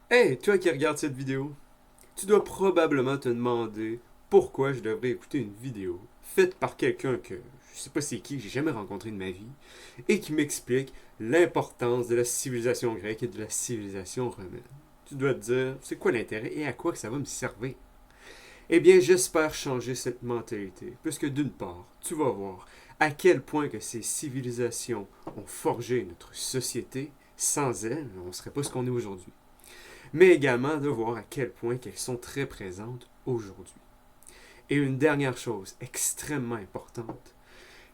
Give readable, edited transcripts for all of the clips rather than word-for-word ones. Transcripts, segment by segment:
Hey, toi qui regardes cette vidéo, tu dois probablement te demander pourquoi je devrais écouter une vidéo faite par quelqu'un que je sais pas c'est qui, que j'ai jamais rencontré de ma vie, et qui m'explique l'importance de la civilisation grecque et de la civilisation romaine. Tu dois te dire, c'est quoi l'intérêt et à quoi que ça va me servir? Eh bien, j'espère changer cette mentalité, puisque d'une part, tu vas voir à quel point que ces civilisations ont forgé notre société. Sans elles, on ne serait pas ce qu'on est aujourd'hui, mais également de voir à quel point qu'elles sont très présentes aujourd'hui. Et une dernière chose extrêmement importante,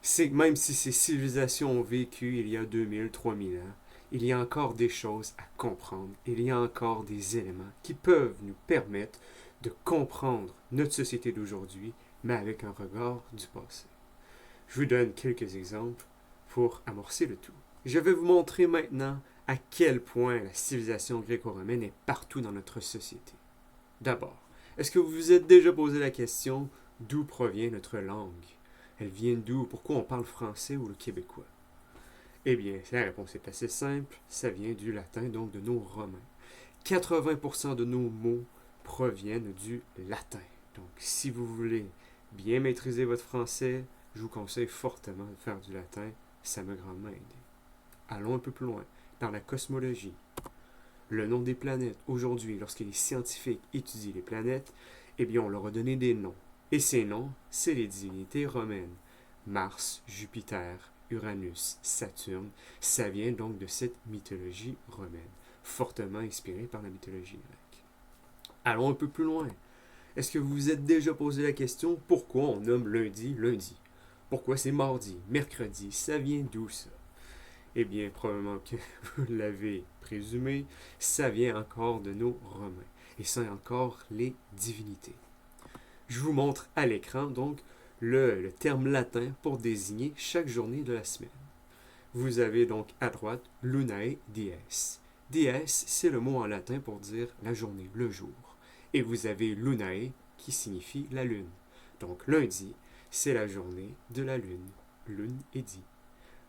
c'est que même si ces civilisations ont vécu il y a 2000, 3000 ans, il y a encore des choses à comprendre, il y a encore des éléments qui peuvent nous permettre de comprendre notre société d'aujourd'hui, mais avec un regard du passé. Je vous donne quelques exemples pour amorcer le tout. Je vais vous montrer maintenant à quel point la civilisation gréco-romaine est partout dans notre société. D'abord, est-ce que vous vous êtes déjà posé la question d'où provient notre langue? Elle vient d'où? Pourquoi on parle français ou le québécois? Eh bien, la réponse est assez simple. Ça vient du latin, donc de nos romains. 80% de nos mots proviennent du latin. Donc, si vous voulez bien maîtriser votre français, je vous conseille fortement de faire du latin. Ça m'a grandement aidé. Allons un peu plus loin. Dans la cosmologie, le nom des planètes, aujourd'hui, lorsque les scientifiques étudient les planètes, eh bien, on leur a donné des noms. Et ces noms, c'est les divinités romaines. Mars, Jupiter, Uranus, Saturne, ça vient donc de cette mythologie romaine, fortement inspirée par la mythologie grecque. Allons un peu plus loin. Est-ce que vous vous êtes déjà posé la question pourquoi on nomme lundi lundi? Pourquoi c'est mardi, mercredi? Ça vient d'où ça? Eh bien, probablement que vous l'avez présumé, ça vient encore de nos Romains. Et c'est encore les divinités. Je vous montre à l'écran donc le terme latin pour désigner chaque journée de la semaine. Vous avez donc à droite lunae dies. Dies, c'est le mot en latin pour dire la journée, le jour. Et vous avez lunae qui signifie la lune. Donc lundi, c'est la journée de la lune, lune et dit.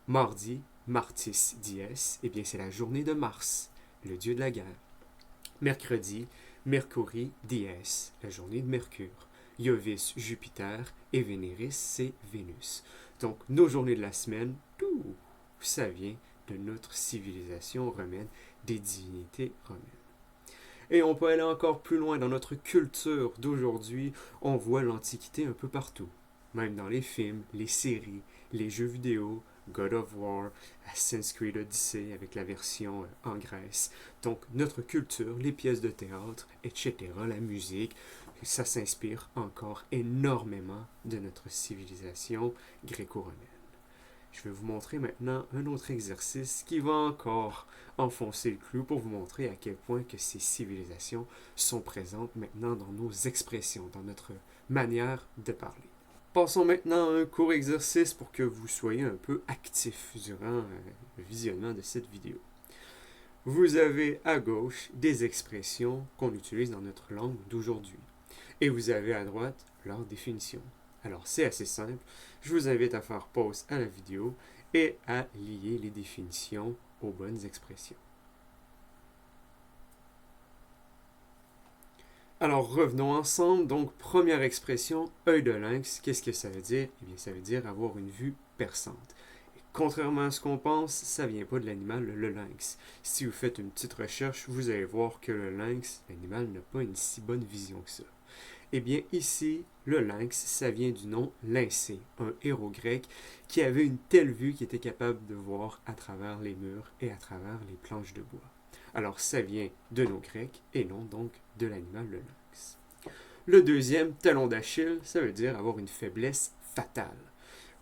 Mardi, Martis dies, eh bien c'est la journée de Mars, le dieu de la guerre. Mercredi, Mercuri dies, la journée de Mercure. Iovis, Jupiter, et Vénéris, c'est Vénus. Donc nos journées de la semaine, tout ça vient de notre civilisation romaine, des divinités romaines. Et on peut aller encore plus loin dans notre culture d'aujourd'hui, on voit l'Antiquité un peu partout, même dans les films, les séries, les jeux vidéo, God of War, Assassin's Creed Odyssey avec la version en Grèce. Donc notre culture, les pièces de théâtre, etc., la musique, ça s'inspire encore énormément de notre civilisation gréco-romaine. Je vais vous montrer maintenant un autre exercice qui va encore enfoncer le clou pour vous montrer à quel point que ces civilisations sont présentes maintenant dans nos expressions, dans notre manière de parler. Passons maintenant à un court exercice pour que vous soyez un peu actif durant le visionnement de cette vidéo. Vous avez à gauche des expressions qu'on utilise dans notre langue d'aujourd'hui. Et vous avez à droite leur définition. Alors c'est assez simple. Je vous invite à faire pause à la vidéo et à lier les définitions aux bonnes expressions. Alors revenons ensemble. Donc première expression, œil de lynx. Qu'est-ce que ça veut dire? Eh bien ça veut dire avoir une vue perçante. Et contrairement à ce qu'on pense, ça vient pas de l'animal le lynx. Si vous faites une petite recherche, vous allez voir que le lynx, l'animal n'a pas une si bonne vision que ça. Eh bien, ici, le lynx, ça vient du nom Lyncée, un héros grec qui avait une telle vue qu'il était capable de voir à travers les murs et à travers les planches de bois. Alors, ça vient de nos Grecs et non donc de l'animal le lynx. Le deuxième, talon d'Achille, ça veut dire avoir une faiblesse fatale.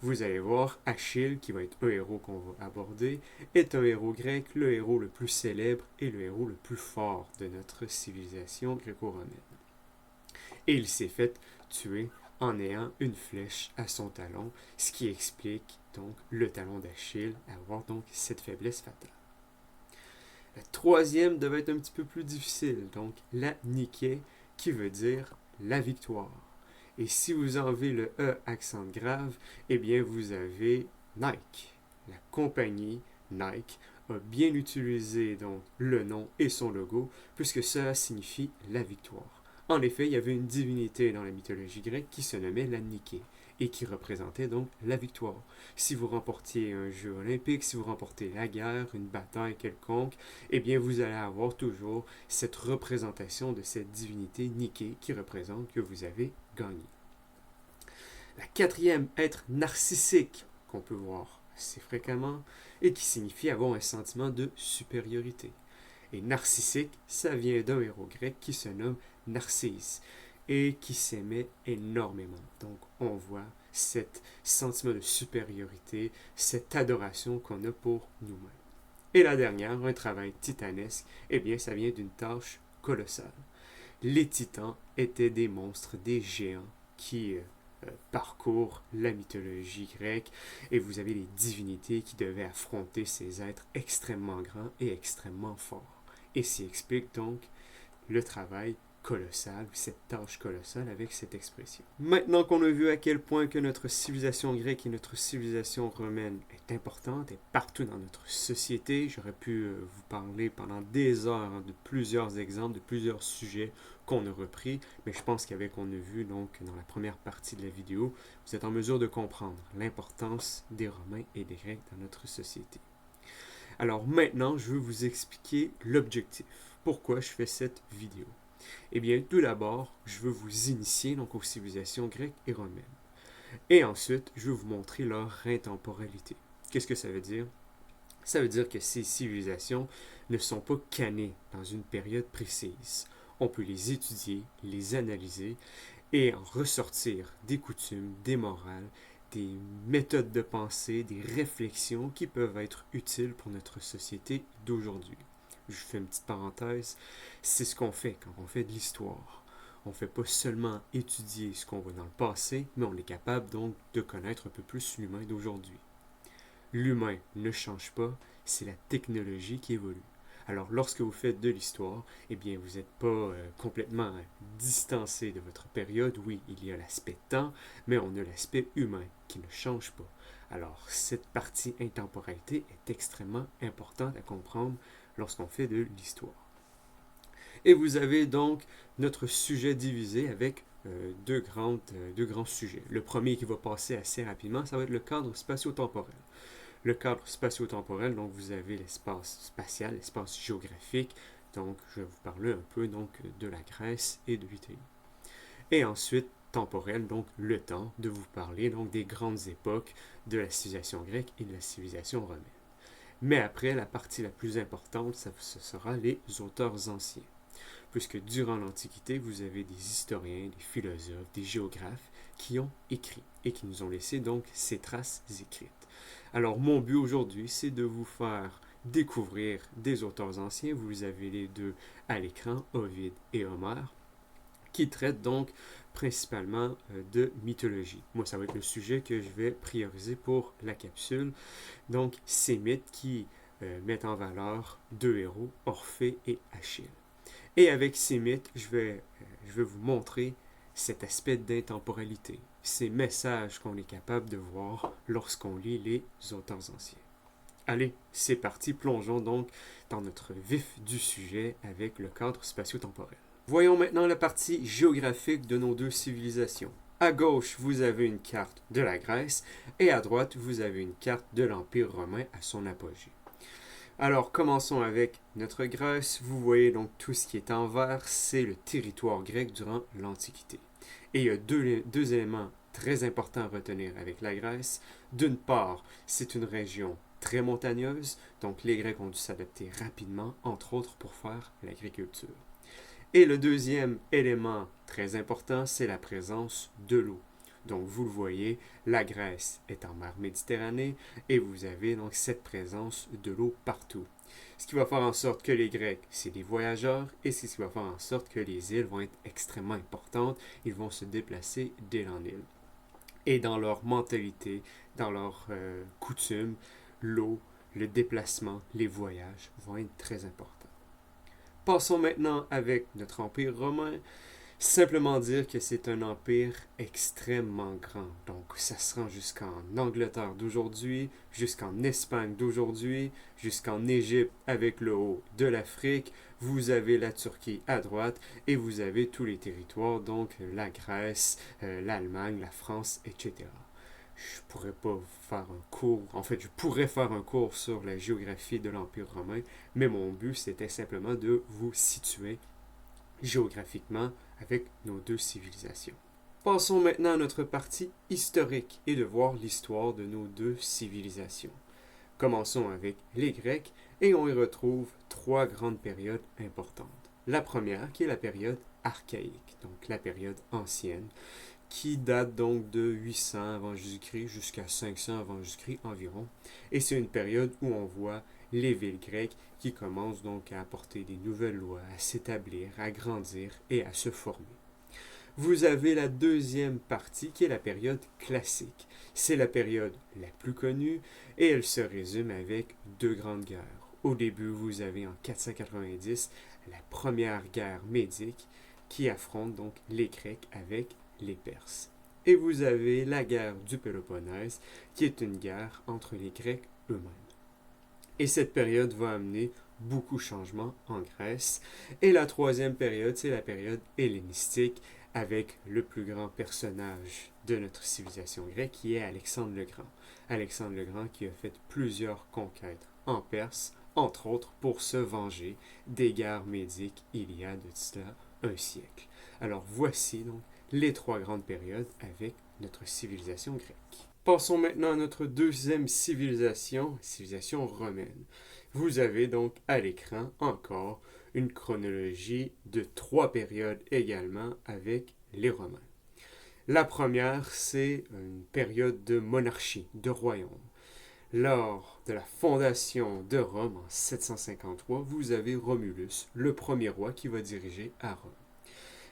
Vous allez voir, Achille, qui va être un héros qu'on va aborder, est un héros grec, le héros le plus célèbre et le héros le plus fort de notre civilisation gréco-romaine. Et il s'est fait tuer en ayant une flèche à son talon, ce qui explique donc le talon d'Achille avoir donc cette faiblesse fatale. La troisième devait être un petit peu plus difficile, donc la Nike, qui veut dire la victoire. Et si vous enlevez le E accent grave, eh bien vous avez Nike. La compagnie Nike a bien utilisé donc le nom et son logo, puisque cela signifie la victoire. En effet, il y avait une divinité dans la mythologie grecque qui se nommait la Nike et qui représentait donc la victoire. Si vous remportiez un jeu olympique, si vous remportez la guerre, une bataille quelconque, eh bien vous allez avoir toujours cette représentation de cette divinité Nike qui représente que vous avez gagné. La quatrième, être narcissique, qu'on peut voir assez fréquemment, et qui signifie avoir un sentiment de supériorité. Et narcissique, ça vient d'un héros grec qui se nomme Narcisse et qui s'aimait énormément. Donc on voit cet sentiment de supériorité, cette adoration qu'on a pour nous-mêmes. Et la dernière, un travail titanesque, eh bien ça vient d'une tâche colossale. Les titans étaient des monstres, des géants qui parcourent la mythologie grecque et vous avez les divinités qui devaient affronter ces êtres extrêmement grands et extrêmement forts. Et s'y explique donc le travail colossal, cette tâche colossale avec cette expression. Maintenant qu'on a vu à quel point que notre civilisation grecque et notre civilisation romaine est importante, est partout dans notre société, j'aurais pu vous parler pendant des heures de plusieurs exemples, de plusieurs sujets qu'on a repris, mais je pense qu'avec qu'on a vu donc dans la première partie de la vidéo, vous êtes en mesure de comprendre l'importance des Romains et des Grecs dans notre société. Alors maintenant, je veux vous expliquer l'objectif. Pourquoi je fais cette vidéo? Eh bien, tout d'abord, je veux vous initier donc aux civilisations grecques et romaines. Et ensuite, je veux vous montrer leur intemporalité. Qu'est-ce que ça veut dire? Ça veut dire que ces civilisations ne sont pas cannées dans une période précise. On peut les étudier, les analyser et en ressortir des coutumes, des morales, des méthodes de pensée, des réflexions qui peuvent être utiles pour notre société d'aujourd'hui. Je fais une petite parenthèse, c'est ce qu'on fait quand on fait de l'histoire. On ne fait pas seulement étudier ce qu'on voit dans le passé, mais on est capable donc de connaître un peu plus l'humain d'aujourd'hui. L'humain ne change pas, c'est la technologie qui évolue. Alors lorsque vous faites de l'histoire, eh bien vous n'êtes pas complètement distancé de votre période. Oui, il y a l'aspect temps, mais on a l'aspect humain qui ne change pas. Alors cette partie intemporalité est extrêmement importante à comprendre lorsqu'on fait de l'histoire. Et vous avez donc notre sujet divisé avec deux grands sujets. Le premier qui va passer assez rapidement, ça va être le cadre spatio-temporel. Le cadre spatio-temporel, donc vous avez l'espace spatial, l'espace géographique, donc je vais vous parler un peu donc de la Grèce et de l'Italie. Et ensuite, temporel, donc le temps, de vous parler donc des grandes époques de la civilisation grecque et de la civilisation romaine. Mais après, la partie la plus importante, ce sera les auteurs anciens. Puisque durant l'Antiquité, vous avez des historiens, des philosophes, des géographes qui ont écrit et qui nous ont laissé donc ces traces écrites. Alors, mon but aujourd'hui, c'est de vous faire découvrir des auteurs anciens. Vous avez les deux à l'écran, Ovide et Homère, qui traitent donc principalement de mythologie. Moi, ça va être le sujet que je vais prioriser pour la capsule. Donc, ces mythes qui mettent en valeur deux héros, Orphée et Achille. Et avec ces mythes, je vais vous montrer cet aspect d'intemporalité, ces messages qu'on est capable de voir lorsqu'on lit les auteurs anciens. Allez, c'est parti, plongeons donc dans notre vif du sujet avec le cadre spatio-temporel. Voyons maintenant la partie géographique de nos deux civilisations. À gauche, vous avez une carte de la Grèce et à droite, vous avez une carte de l'Empire romain à son apogée. Alors, commençons avec notre Grèce. Vous voyez donc tout ce qui est en vert, c'est le territoire grec durant l'Antiquité. Et il y a deux éléments très importants à retenir avec la Grèce. D'une part, c'est une région très montagneuse, donc les Grecs ont dû s'adapter rapidement, entre autres pour faire l'agriculture. Et le deuxième élément très important, c'est la présence de l'eau. Donc, vous le voyez, la Grèce est en mer Méditerranée et vous avez donc cette présence de l'eau partout. Ce qui va faire en sorte que les Grecs, c'est des voyageurs et c'est ce qui va faire en sorte que les îles vont être extrêmement importantes. Ils vont se déplacer d'île en île. Et dans leur mentalité, dans leurs coutumes, l'eau, le déplacement, les voyages vont être très importants. Passons maintenant avec notre Empire romain. Simplement dire que c'est un empire extrêmement grand. Donc, ça se rend jusqu'en Angleterre d'aujourd'hui, jusqu'en Espagne d'aujourd'hui, jusqu'en Égypte avec le haut de l'Afrique. Vous avez la Turquie à droite et vous avez tous les territoires, donc la Grèce, l'Allemagne, la France, etc. Je pourrais pas faire un cours, en fait, je pourrais faire un cours sur la géographie de l'Empire romain, mais mon but, c'était simplement de vous situer géographiquement avec nos deux civilisations. Passons maintenant à notre partie historique et de voir l'histoire de nos deux civilisations. Commençons avec les Grecs et on y retrouve trois grandes périodes importantes. La première qui est la période archaïque, donc la période ancienne, qui date donc de 800 avant Jésus-Christ jusqu'à 500 avant Jésus-Christ environ. Et c'est une période où on voit les villes grecques qui commencent donc à apporter des nouvelles lois, à s'établir, à grandir et à se former. Vous avez la deuxième partie qui est la période classique. C'est la période la plus connue et elle se résume avec deux grandes guerres. Au début, vous avez en 490 la première guerre médique qui affronte donc les Grecs avec les Perses. Et vous avez la guerre du Péloponnèse qui est une guerre entre les Grecs eux-mêmes. Et cette période va amener beaucoup de changements en Grèce. Et la troisième période, c'est la période hellénistique avec le plus grand personnage de notre civilisation grecque qui est Alexandre le Grand. Alexandre le Grand qui a fait plusieurs conquêtes en Perse, entre autres pour se venger des guerres médiques il y a de cela un siècle. Alors voici donc les trois grandes périodes avec notre civilisation grecque. Passons maintenant à notre deuxième civilisation, civilisation romaine. Vous avez donc à l'écran encore une chronologie de trois périodes également avec les Romains. La première, c'est une période de monarchie, de royaume. Lors de la fondation de Rome en 753, vous avez Romulus, le premier roi qui va diriger à Rome.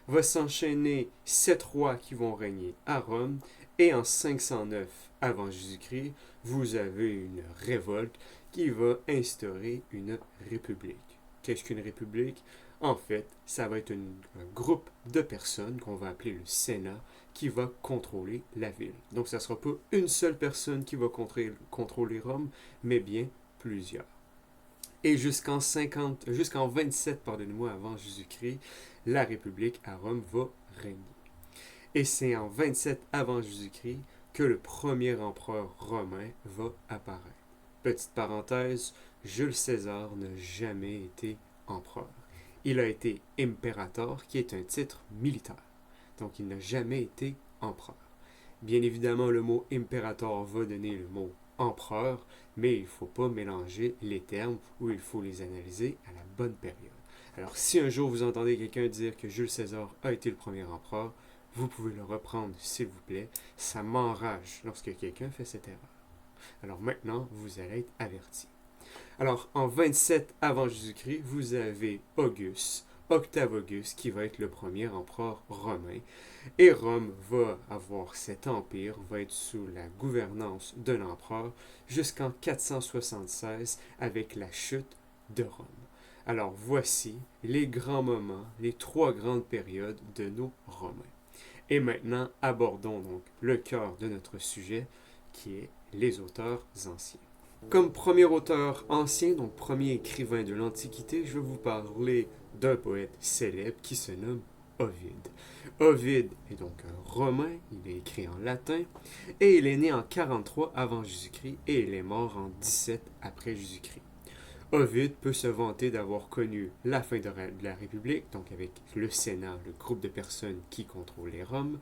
Va s'enchaîner 7 rois qui vont régner à Rome et en 509 avant Jésus-Christ, vous avez une révolte qui va instaurer une république. Qu'est-ce qu'une république? En fait, ça va être un groupe de personnes qu'on va appeler le Sénat qui va contrôler la ville. Donc, ça ne sera pas une seule personne qui va contrôler Rome, mais bien plusieurs. Et jusqu'en 27 pardonnez-moi, avant Jésus-Christ, la République à Rome va régner. Et c'est en 27 avant Jésus-Christ que le premier empereur romain va apparaître. Petite parenthèse, Jules César n'a jamais été empereur. Il a été impérator, qui est un titre militaire. Donc il n'a jamais été empereur. Bien évidemment, le mot impérator va donner le mot empereur, mais il ne faut pas mélanger les termes ou il faut les analyser à la bonne période. Alors si un jour vous entendez quelqu'un dire que Jules César a été le premier empereur, vous pouvez le reprendre s'il vous plaît. Ça m'enrage lorsque quelqu'un fait cette erreur. Alors maintenant, vous allez être avertis. Alors en 27 avant Jésus-Christ, vous avez Auguste, Octave Auguste, qui va être le premier empereur romain. Et Rome va avoir cet empire, va être sous la gouvernance d'un empereur jusqu'en 476 avec la chute de Rome. Alors voici les grands moments, les trois grandes périodes de nos Romains. Et maintenant, abordons donc le cœur de notre sujet, qui est les auteurs anciens. Comme premier auteur ancien, donc premier écrivain de l'Antiquité, je vais vous parler d'un poète célèbre qui se nomme Ovide. Ovide est donc un Romain, il est écrit en latin, et il est né en 43 avant Jésus-Christ et il est mort en 17 après Jésus-Christ. Ovide peut se vanter d'avoir connu la fin de la République, donc avec le Sénat, le groupe de personnes qui contrôlait Rome,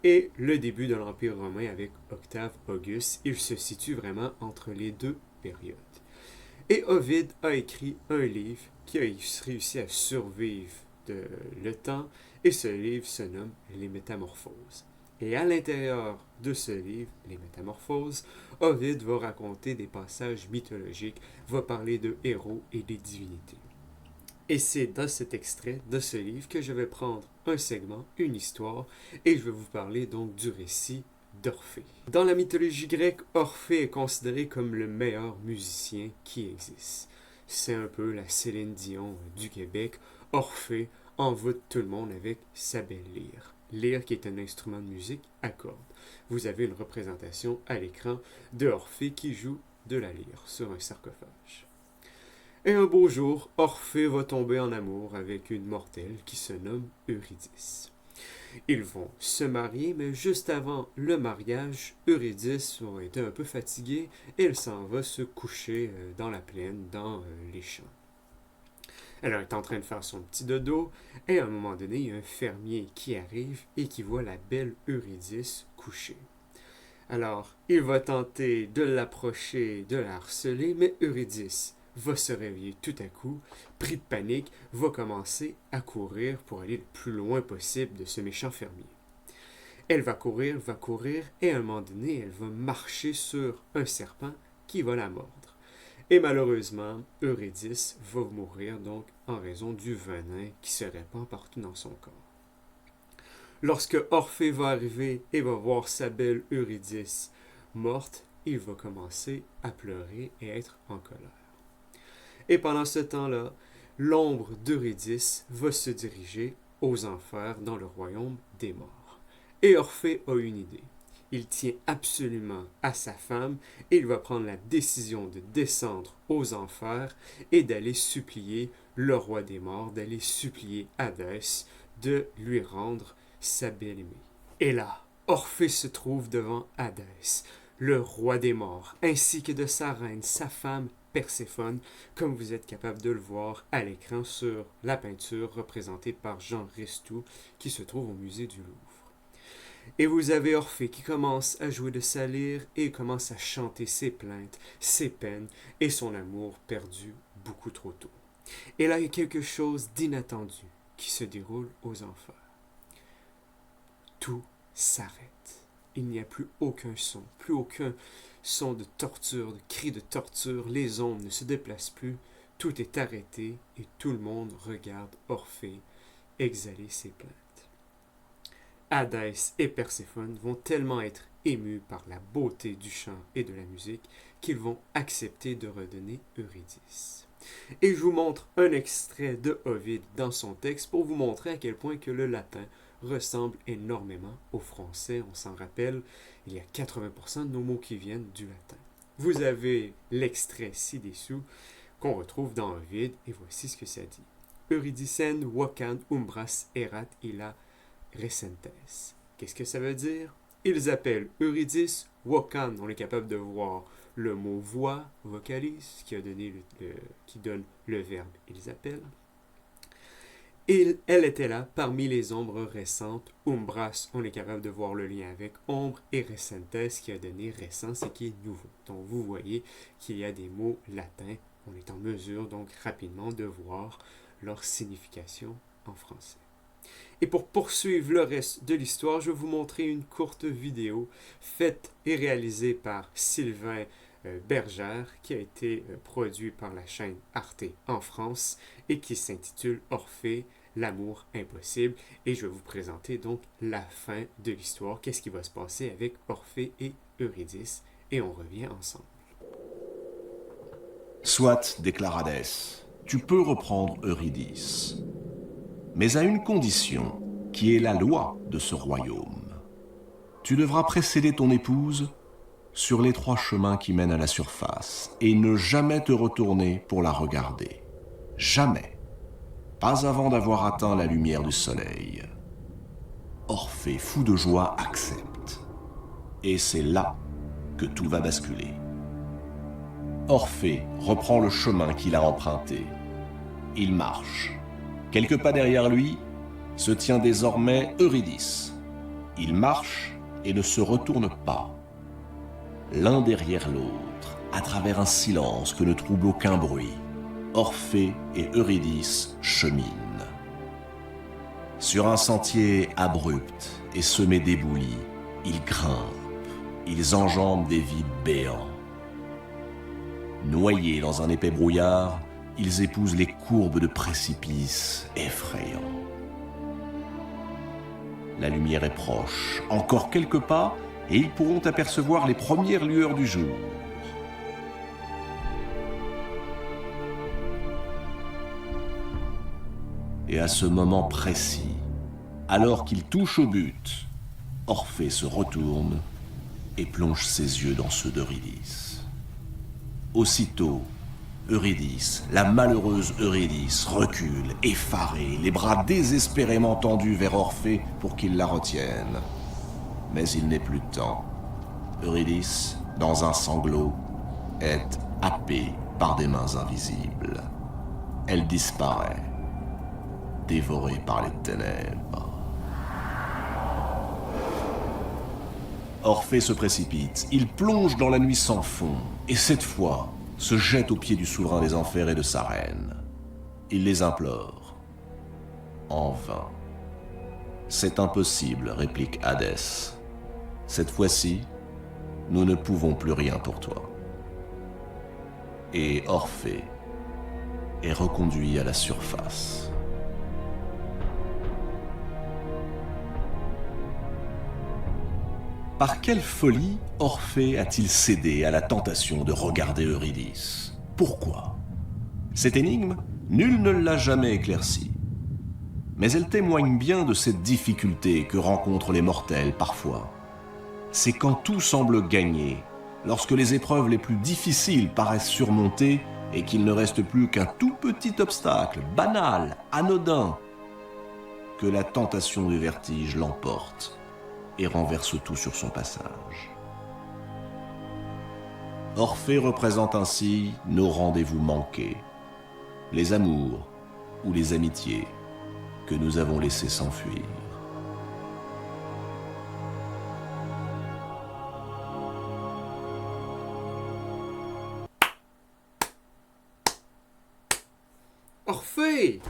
et le début de l'Empire romain avec Octave Auguste. Il se situe vraiment entre les deux périodes. Et Ovide a écrit un livre qui a réussi à survivre le temps, et ce livre se nomme Les Métamorphoses. Et à l'intérieur de ce livre, Les Métamorphoses, Ovide va raconter des passages mythologiques, va parler de héros et des divinités. Et c'est dans cet extrait de ce livre que je vais prendre un segment, une histoire, et je vais vous parler donc du récit d'Orphée. Dans la mythologie grecque, Orphée est considéré comme le meilleur musicien qui existe. C'est un peu la Céline Dion du Québec. Orphée envoûte tout le monde avec sa belle lyre. Lyre qui est un instrument de musique à cordes. Vous avez une représentation à l'écran de Orphée qui joue de la lyre sur un sarcophage. Et un beau jour, Orphée va tomber en amour avec une mortelle qui se nomme Eurydice. Ils vont se marier, mais juste avant le mariage, Eurydice va être un peu fatiguée et elle s'en va se coucher dans la plaine, dans les champs. Elle est en train de faire son petit dodo et à un moment donné, il y a un fermier qui arrive et qui voit la belle Eurydice couchée. Alors, il va tenter de l'approcher, de la harceler, mais Eurydice va se réveiller tout à coup, pris de panique, va commencer à courir pour aller le plus loin possible de ce méchant fermier. Elle va courir, et à un moment donné, elle va marcher sur un serpent qui va la mordre. Et malheureusement, Eurydice va mourir donc en raison du venin qui se répand partout dans son corps. Lorsque Orphée va arriver et va voir sa belle Eurydice morte, il va commencer à pleurer et être en colère. Et pendant ce temps-là, l'ombre d'Eurydice va se diriger aux enfers dans le royaume des morts. Et Orphée a une idée. Il tient absolument à sa femme et il va prendre la décision de descendre aux enfers et d'aller supplier le roi des morts, d'aller supplier Hadès de lui rendre sa belle-aimée. Et là, Orphée se trouve devant Hadès, le roi des morts, ainsi que de sa reine, sa femme Perséphone, comme vous êtes capable de le voir à l'écran sur la peinture représentée par Jean Ristou qui se trouve au musée du Louvre. Et vous avez Orphée qui commence à jouer de sa lyre et commence à chanter ses plaintes, ses peines et son amour perdu beaucoup trop tôt. Et là, il y a quelque chose d'inattendu qui se déroule aux enfers. Tout s'arrête. Il n'y a plus aucun son de torture, de cris de torture. Les ombres ne se déplacent plus. Tout est arrêté et tout le monde regarde Orphée exhaler ses plaintes. Hadès et Perséphone vont tellement être émus par la beauté du chant et de la musique qu'ils vont accepter de redonner Eurydice. Et je vous montre un extrait de Ovide dans son texte pour vous montrer à quel point que le latin ressemble énormément au français. On s'en rappelle, il y a 80% de nos mots qui viennent du latin. Vous avez l'extrait ci-dessous qu'on retrouve dans Ovide et voici ce que ça dit. Euridicen vocan umbras erat illa recentes. Qu'est-ce que ça veut dire? Ils appellent Eurydice vocan. On est capable de voir le mot voix, vocalis, qui donne le verbe ils appellent. Et elle était là parmi les ombres récentes. Umbras, on est capable de voir le lien avec ombre, et recentes, qui a donné récent, c'est qui est nouveau. Donc vous voyez qu'il y a des mots latins. On est en mesure donc rapidement de voir leur signification en français. Et pour poursuivre le reste de l'histoire, je vais vous montrer une courte vidéo faite et réalisée par Sylvain Bergère, qui a été produit par la chaîne Arte en France et qui s'intitule Orphée, l'amour impossible. Et je vais vous présenter donc la fin de l'histoire, qu'est-ce qui va se passer avec Orphée et Eurydice, et on revient ensemble. Soit, déclara Hadès, tu peux reprendre Eurydice, mais à une condition, qui est la loi de ce royaume. Tu devras précéder ton épouse sur les 3 chemins qui mènent à la surface, et ne jamais te retourner pour la regarder. Jamais. Pas avant d'avoir atteint la lumière du soleil. Orphée, fou de joie, accepte. Et c'est là que tout va basculer. Orphée reprend le chemin qu'il a emprunté. Il marche. Quelques pas derrière lui se tient désormais Eurydice. Il marche et ne se retourne pas. L'un derrière l'autre, à travers un silence que ne trouble aucun bruit, Orphée et Eurydice cheminent. Sur un sentier abrupt et semé d'éboulis, ils grimpent, ils enjambent des vides béants. Noyés dans un épais brouillard, ils épousent les courbes de précipices effrayants. La lumière est proche, encore quelques pas, et ils pourront apercevoir les premières lueurs du jour. Et à ce moment précis, alors qu'il touche au but, Orphée se retourne et plonge ses yeux dans ceux d'Eurydice. Aussitôt, Eurydice, la malheureuse Eurydice, recule, effarée, les bras désespérément tendus vers Orphée pour qu'il la retienne. Mais il n'est plus de temps. Eurydice, dans un sanglot, est happée par des mains invisibles. Elle disparaît, dévorée par les ténèbres. Orphée se précipite, il plonge dans la nuit sans fond, et cette fois, se jette aux pieds du souverain des enfers et de sa reine. Il les implore. En vain. C'est impossible, réplique Hadès. Cette fois-ci, nous ne pouvons plus rien pour toi. Et Orphée est reconduit à la surface. Par quelle folie Orphée a-t-il cédé à la tentation de regarder Eurydice? Pourquoi? Cette énigme, nul ne l'a jamais éclaircie. Mais elle témoigne bien de cette difficulté que rencontrent les mortels parfois. C'est quand tout semble gagné, lorsque les épreuves les plus difficiles paraissent surmontées et qu'il ne reste plus qu'un tout petit obstacle, banal, anodin, que la tentation du vertige l'emporte et renverse tout sur son passage. Orphée représente ainsi nos rendez-vous manqués, les amours ou les amitiés que nous avons laissés s'enfuir. Orphée!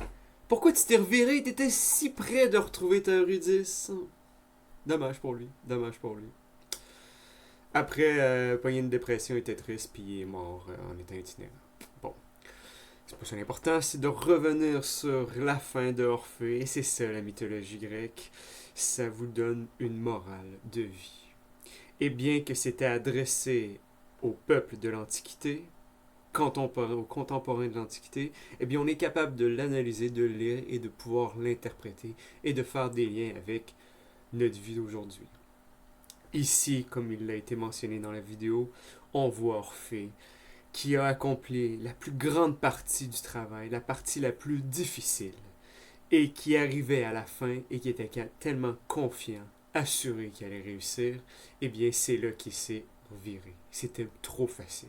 Pourquoi tu t'es reviré? T'étais si près de retrouver ta Eurydice. Dommage pour lui, dommage pour lui. Après, pogné une dépression, il était triste, puis il est mort en étant itinérant. Bon, c'est pas ça l'important, c'est de revenir sur la fin de Orphée, et c'est ça la mythologie grecque. Ça vous donne une morale de vie. Et bien que c'était adressé au peuple de l'Antiquité, aux contemporains de l'Antiquité, eh bien on est capable de l'analyser, de le lire et de pouvoir l'interpréter et de faire des liens avec notre vie d'aujourd'hui. Ici, comme il a été mentionné dans la vidéo, on voit Orphée qui a accompli la plus grande partie du travail, la partie la plus difficile, et qui arrivait à la fin et qui était tellement confiant, assuré qu'il allait réussir, eh bien c'est là qu'il s'est viré. C'était trop facile.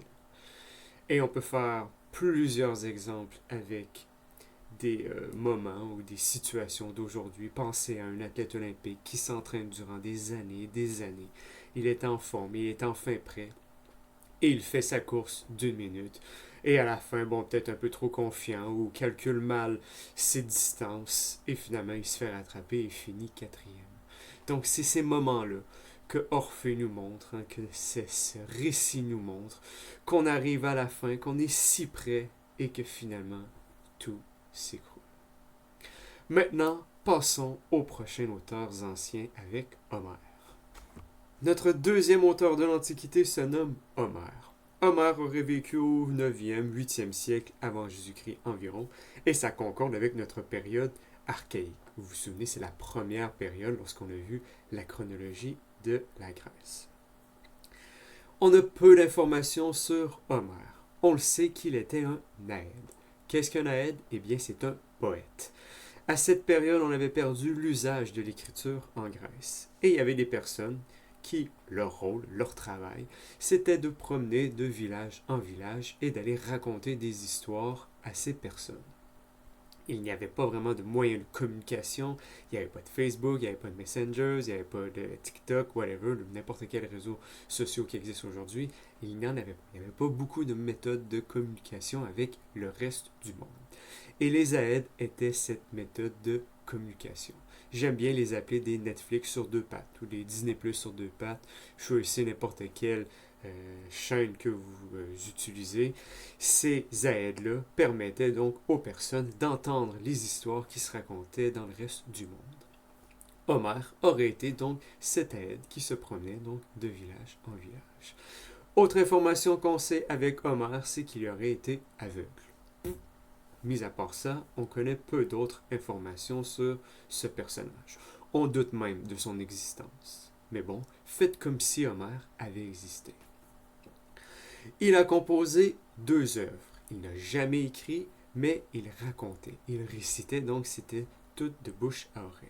Et on peut faire plusieurs exemples avec des moments ou des situations d'aujourd'hui. Pensez à un athlète olympique qui s'entraîne durant des années et des années. Il est en forme, il est enfin prêt. Et il fait sa course d'1 minute. Et à la fin, bon, peut-être un peu trop confiant ou calcule mal ses distances. Et finalement, il se fait rattraper et finit 4e. Donc, c'est ces moments-là que Orphée nous montre, hein, que ce récit nous montre, qu'on arrive à la fin, qu'on est si près et que finalement, tout s'écroule. Maintenant, passons aux prochains auteurs anciens avec Homère. Notre deuxième auteur de l'Antiquité se nomme Homère. Homère aurait vécu au 9e, 8e siècle avant Jésus-Christ environ, et ça concorde avec notre période archaïque. Vous vous souvenez, c'est la première période lorsqu'on a vu la chronologie de la Grèce. On a peu d'informations sur Homère. On le sait qu'il était un naëde. Qu'est-ce qu'un naëde? Eh bien, c'est un poète. À cette période, on avait perdu l'usage de l'écriture en Grèce. Et il y avait des personnes qui, leur rôle, leur travail, c'était de promener de village en village et d'aller raconter des histoires à ces personnes. Il n'y avait pas vraiment de moyens de communication, il n'y avait pas de Facebook, il n'y avait pas de Messenger, il n'y avait pas de TikTok, whatever, n'importe quel réseau social qui existe aujourd'hui. Il n'y en avait pas. Il n'y avait pas beaucoup de méthodes de communication avec le reste du monde. Et les aèdes étaient cette méthode de communication. J'aime bien les appeler des Netflix sur 2 pattes ou des Disney Plus sur 2 pattes. Choisissez n'importe quelle chaîne que vous utilisez. Ces aèdes-là permettaient donc aux personnes d'entendre les histoires qui se racontaient dans le reste du monde. Homère aurait été donc cet aède qui se promenait donc de village en village. Autre information qu'on sait avec Homère, c'est qu'il aurait été aveugle. mis à part ça, on connaît peu d'autres informations sur ce personnage. On doute même de son existence. Mais bon, faites comme si Homère avait existé. Il a composé 2 œuvres. Il n'a jamais écrit, mais il racontait. Il récitait, donc c'était tout de bouche à oreille.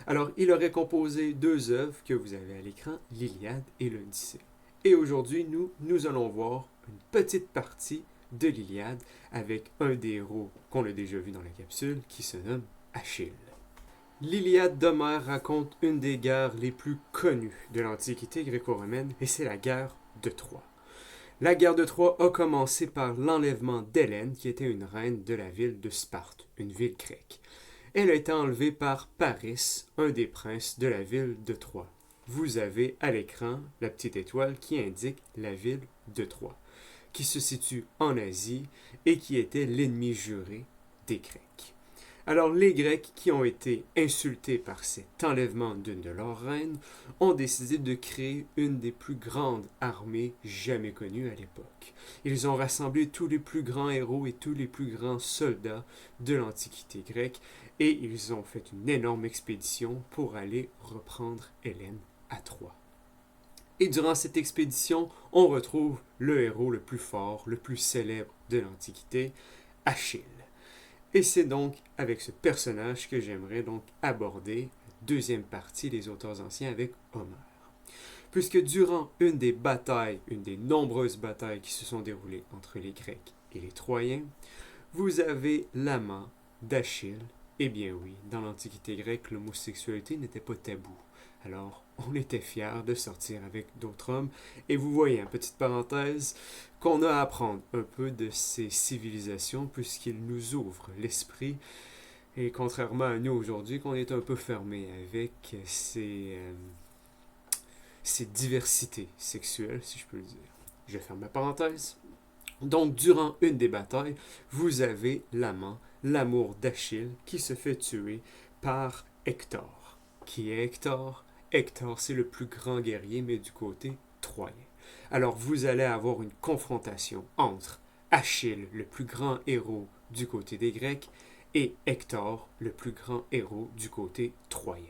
Alors, il aurait composé 2 œuvres que vous avez à l'écran, l'Iliade et l'Odyssée. Et aujourd'hui, nous allons voir une petite partie de l'Iliade avec un des héros qu'on a déjà vu dans la capsule qui se nomme Achille. L'Iliade d'Homère raconte une des guerres les plus connues de l'Antiquité gréco-romaine et c'est la guerre de Troie. La guerre de Troie a commencé par l'enlèvement d'Hélène qui était une reine de la ville de Sparte, une ville grecque. Elle a été enlevée par Paris, un des princes de la ville de Troie. Vous avez à l'écran la petite étoile qui indique la ville de Troie, qui se situe en Asie et qui était l'ennemi juré des Grecs. Alors les Grecs, qui ont été insultés par cet enlèvement d'une de leurs reines, ont décidé de créer une des plus grandes armées jamais connues à l'époque. Ils ont rassemblé tous les plus grands héros et tous les plus grands soldats de l'Antiquité grecque et ils ont fait une énorme expédition pour aller reprendre Hélène à Troie. Et durant cette expédition, on retrouve le héros le plus fort, le plus célèbre de l'Antiquité, Achille. Et c'est donc avec ce personnage que j'aimerais donc aborder la deuxième partie des auteurs anciens avec Homère. Puisque durant une des batailles, une des nombreuses batailles qui se sont déroulées entre les Grecs et les Troyens, vous avez l'amant d'Achille. Eh bien oui, dans l'Antiquité grecque, l'homosexualité n'était pas tabou. Alors, on était fiers de sortir avec d'autres hommes. Et vous voyez, en petite parenthèse, qu'on a à apprendre un peu de ces civilisations puisqu'ils nous ouvrent l'esprit. Et contrairement à nous aujourd'hui, qu'on est un peu fermé avec ces diversités sexuelles, si je peux le dire. Je ferme ma parenthèse. Donc, durant une des batailles, vous avez l'amant, l'amour d'Achille, qui se fait tuer par Hector. Qui est Hector? Hector, c'est le plus grand guerrier, mais du côté troyen. Alors, vous allez avoir une confrontation entre Achille, le plus grand héros du côté des Grecs, et Hector, le plus grand héros du côté troyen.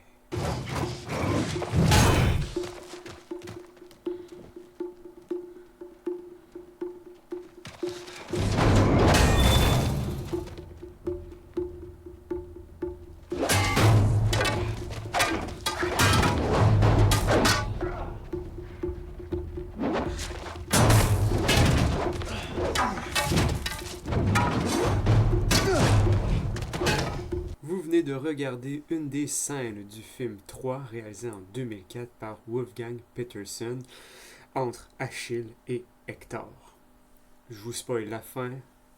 Vous venez de regarder une des scènes du film 3 réalisé en 2004 par Wolfgang Petersen entre Achille et Hector. Je vous spoil la fin,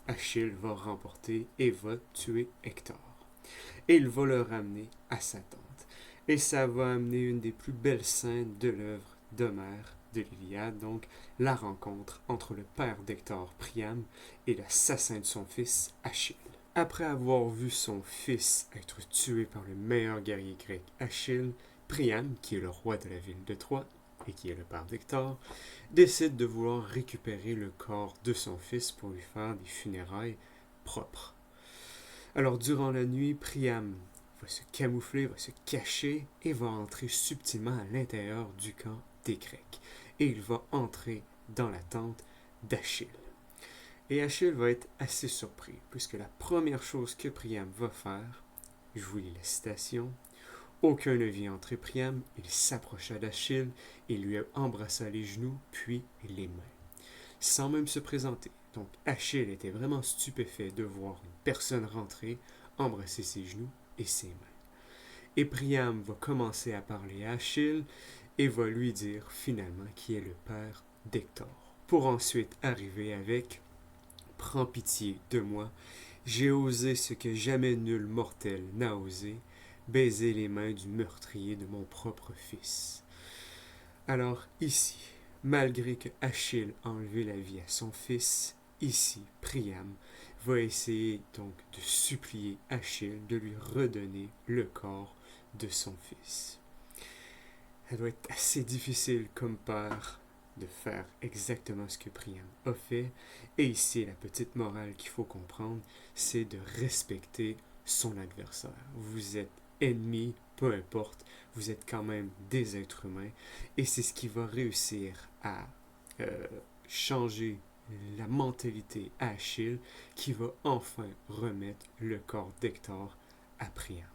Achille va remporter et va tuer Hector. Et il va le ramener à sa tante. Et ça va amener une des plus belles scènes de l'œuvre d'Homère, de l'Iliade, donc la rencontre entre le père d'Hector, Priam, et l'assassin de son fils, Achille. Après avoir vu son fils être tué par le meilleur guerrier grec, Achille, Priam, qui est le roi de la ville de Troie, et qui est le père d'Hector, décide de vouloir récupérer le corps de son fils pour lui faire des funérailles propres. Alors durant la nuit, Priam va se camoufler, va se cacher et va entrer subtilement à l'intérieur du camp des Grecs. Et il va entrer dans la tente d'Achille. Et Achille va être assez surpris, puisque la première chose que Priam va faire, je vous lis la citation, « Aucun ne vit entrer Priam, il s'approcha d'Achille et lui embrassa les genoux, puis les mains, sans même se présenter. » Donc Achille était vraiment stupéfait de voir une personne rentrer, embrasser ses genoux et ses mains. Et Priam va commencer à parler à Achille et va lui dire finalement qui est le père d'Hector, pour ensuite arriver avec « Prends pitié de moi, j'ai osé ce que jamais nul mortel n'a osé, baiser les mains du meurtrier de mon propre fils. » Alors ici, malgré que Achille a enlevé la vie à son fils, ici, Priam va essayer donc de supplier Achille de lui redonner le corps de son fils. Ça doit être assez difficile comme père de faire exactement ce que Priam a fait. Et ici, la petite morale qu'il faut comprendre, c'est de respecter son adversaire. Vous êtes ennemis, peu importe, vous êtes quand même des êtres humains. Et c'est ce qui va réussir à changer la mentalité à Achille, qui va enfin remettre le corps d'Hector à Priam.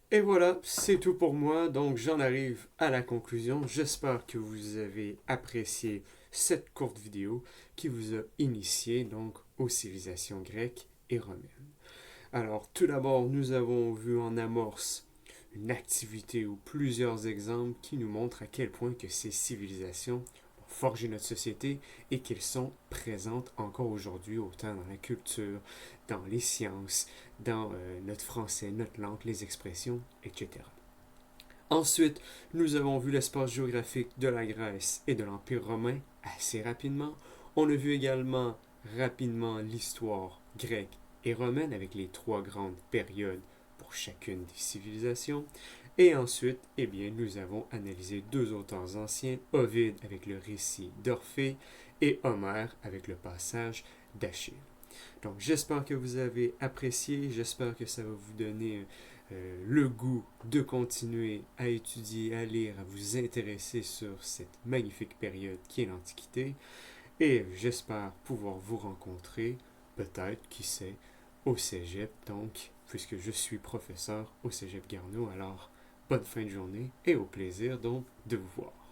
Et voilà, c'est tout pour moi. Donc j'en arrive à la conclusion. J'espère que vous avez apprécié cette courte vidéo qui vous a initié donc aux civilisations grecques et romaines. Alors tout d'abord, nous avons vu en amorce une activité ou plusieurs exemples qui nous montrent à quel point que ces civilisations ont forgé notre société et qu'elles sont présentes encore aujourd'hui, autant dans la culture, dans les sciences, dans notre français, notre langue, les expressions, etc. Ensuite, nous avons vu l'espace géographique de la Grèce et de l'Empire romain assez rapidement. On a vu également rapidement l'histoire grecque et romaine avec les 3 grandes périodes pour chacune des civilisations. Et ensuite, eh bien, nous avons analysé 2 auteurs anciens, Ovide avec le récit d'Orphée et Homère avec le passage d'Achille. Donc j'espère que vous avez apprécié, j'espère que ça va vous donner le goût de continuer à étudier, à lire, à vous intéresser sur cette magnifique période qui est l'Antiquité. Et j'espère pouvoir vous rencontrer, peut-être, qui sait, au Cégep, donc, puisque je suis professeur au Cégep Garneau. Alors, bonne fin de journée et au plaisir donc de vous voir.